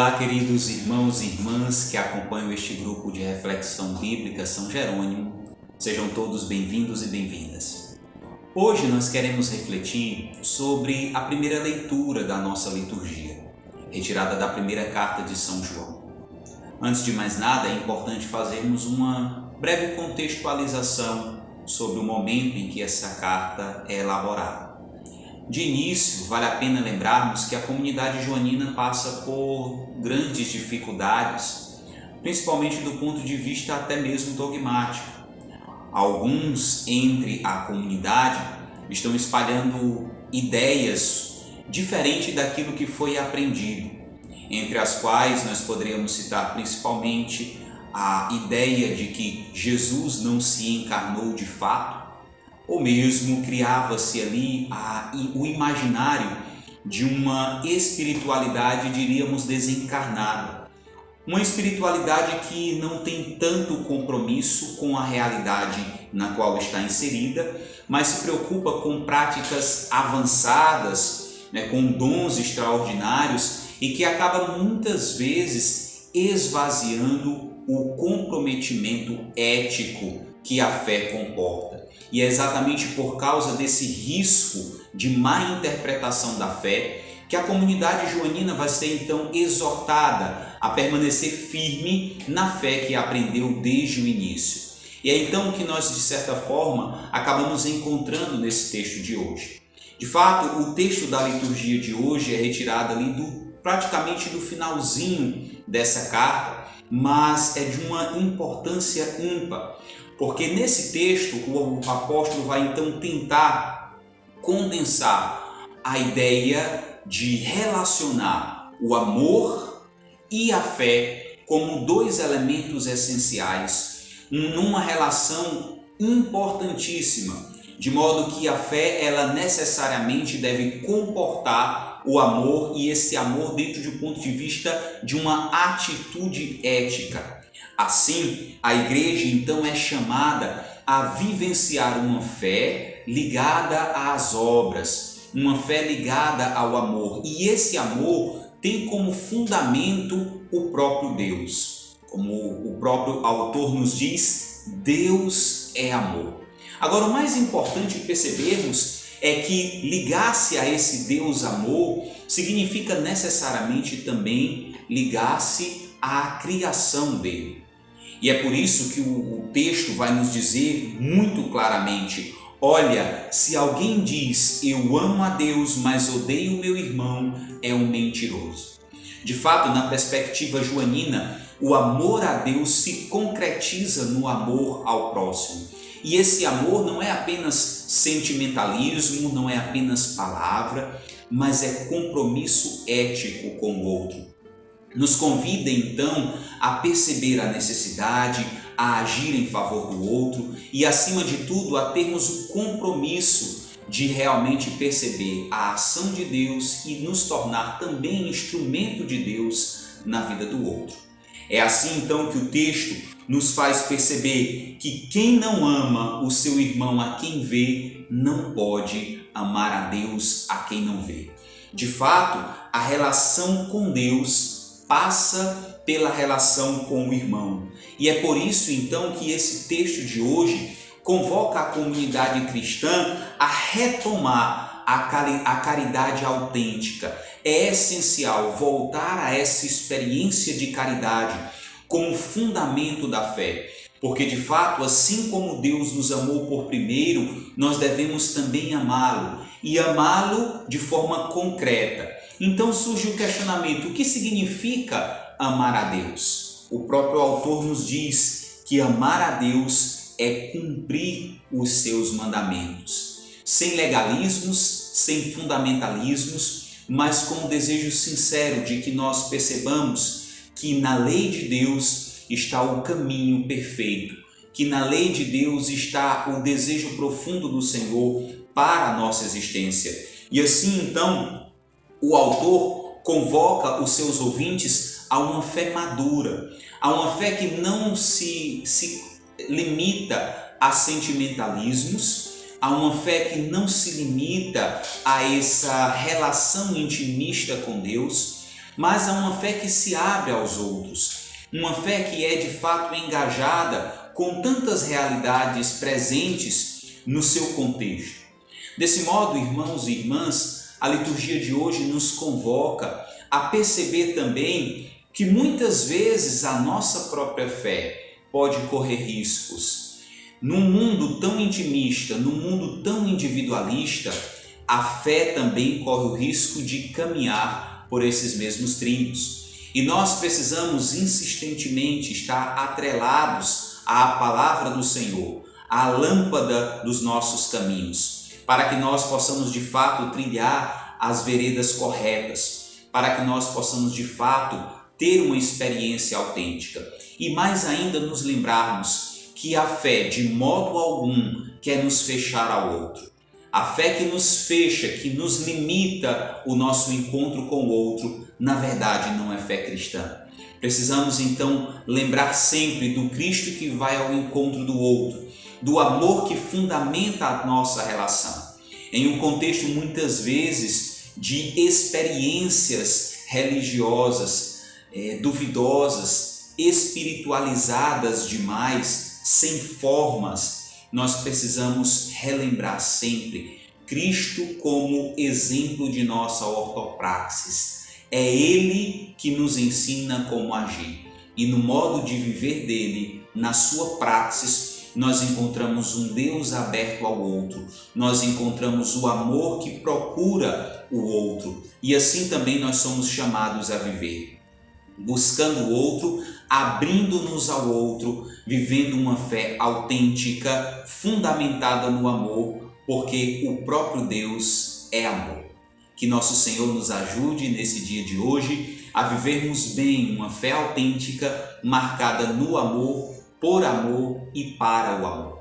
Olá, queridos irmãos e irmãs que acompanham este grupo de reflexão bíblica São Jerônimo. Sejam todos bem-vindos e bem-vindas. Hoje nós queremos refletir sobre a primeira leitura da nossa liturgia, retirada da primeira carta de São João. Antes de mais nada, é importante fazermos uma breve contextualização sobre o momento em que essa carta é elaborada. De início, vale a pena lembrarmos que a comunidade joanina passa por grandes dificuldades, principalmente do ponto de vista até mesmo dogmático. Alguns entre a comunidade estão espalhando ideias diferentes daquilo que foi aprendido, entre as quais nós poderíamos citar principalmente a ideia de que Jesus não se encarnou de fato, ou mesmo criava-se ali o imaginário de uma espiritualidade, diríamos, desencarnada. Uma espiritualidade que não tem tanto compromisso com a realidade na qual está inserida, mas se preocupa com práticas avançadas, com dons extraordinários e que acaba muitas vezes esvaziando o comprometimento ético que a fé comporta. E é exatamente por causa desse risco de má interpretação da fé que a comunidade joanina vai ser então exortada a permanecer firme na fé que aprendeu desde o início. E é então que nós, de certa forma, acabamos encontrando nesse texto de hoje. De fato, o texto da liturgia de hoje é retirado ali praticamente do finalzinho dessa carta, mas é de uma importância ímpar. Porque nesse texto o apóstolo vai então tentar condensar a ideia de relacionar o amor e a fé como dois elementos essenciais numa relação importantíssima, de modo que a fé ela necessariamente deve comportar o amor e esse amor dentro de um ponto de vista de uma atitude ética. Assim, a igreja então é chamada a vivenciar uma fé ligada às obras, uma fé ligada ao amor. E esse amor tem como fundamento o próprio Deus. Como o próprio autor nos diz, Deus é amor. Agora, o mais importante percebermos é que ligar-se a esse Deus amor significa necessariamente também ligar-se à criação dele. E é por isso que o texto vai nos dizer muito claramente: olha, se alguém diz eu amo a Deus, mas odeio o meu irmão, é um mentiroso. De fato, na perspectiva joanina, o amor a Deus se concretiza no amor ao próximo. E esse amor não é apenas sentimentalismo, não é apenas palavra, mas é compromisso ético com o outro. Nos convida então a perceber a necessidade, a agir em favor do outro e, acima de tudo, a termos o compromisso de realmente perceber a ação de Deus e nos tornar também instrumento de Deus na vida do outro. É assim então que o texto nos faz perceber que quem não ama o seu irmão a quem vê, não pode amar a Deus a quem não vê. De fato, a relação com Deus passa pela relação com o irmão. E é por isso então que esse texto de hoje convoca a comunidade cristã a retomar a caridade autêntica. É essencial voltar a essa experiência de caridade como fundamento da fé. Porque de fato, assim como Deus nos amou por primeiro, nós devemos também amá-lo. E amá-lo de forma concreta. Então surge o questionamento: o que significa amar a Deus? O próprio autor nos diz que amar a Deus é cumprir os seus mandamentos, sem legalismos, sem fundamentalismos, mas com o desejo sincero de que nós percebamos que na lei de Deus está o caminho perfeito, que na lei de Deus está o desejo profundo do Senhor para a nossa existência. E assim então, o autor convoca os seus ouvintes a uma fé madura, a uma fé que não se limita a sentimentalismos, a uma fé que não se limita a essa relação intimista com Deus, mas a uma fé que se abre aos outros, uma fé que é de fato engajada com tantas realidades presentes no seu contexto. Desse modo, irmãos e irmãs, a liturgia de hoje nos convoca a perceber também que muitas vezes a nossa própria fé pode correr riscos. Num mundo tão intimista, num mundo tão individualista, a fé também corre o risco de caminhar por esses mesmos trilhos. E nós precisamos insistentemente estar atrelados à palavra do Senhor, à lâmpada dos nossos caminhos, para que nós possamos de fato trilhar as veredas corretas, para que nós possamos de fato ter uma experiência autêntica. E mais ainda nos lembrarmos que a fé de modo algum quer nos fechar ao outro. A fé que nos fecha, que nos limita o nosso encontro com o outro, na verdade não é fé cristã. Precisamos então lembrar sempre do Cristo que vai ao encontro do outro, do amor que fundamenta a nossa relação. Em um contexto muitas vezes de experiências religiosas, duvidosas, espiritualizadas demais, sem formas, nós precisamos relembrar sempre Cristo como exemplo de nossa ortopraxis. É Ele que nos ensina como agir. E no modo de viver dele, na sua praxis, nós encontramos um Deus aberto ao outro. Nós encontramos o amor que procura o outro. E assim também nós somos chamados a viver. Buscando o outro, abrindo-nos ao outro, vivendo uma fé autêntica, fundamentada no amor, porque o próprio Deus é amor. Que nosso Senhor nos ajude nesse dia de hoje a vivermos bem uma fé autêntica, marcada no amor, por amor e para o amor.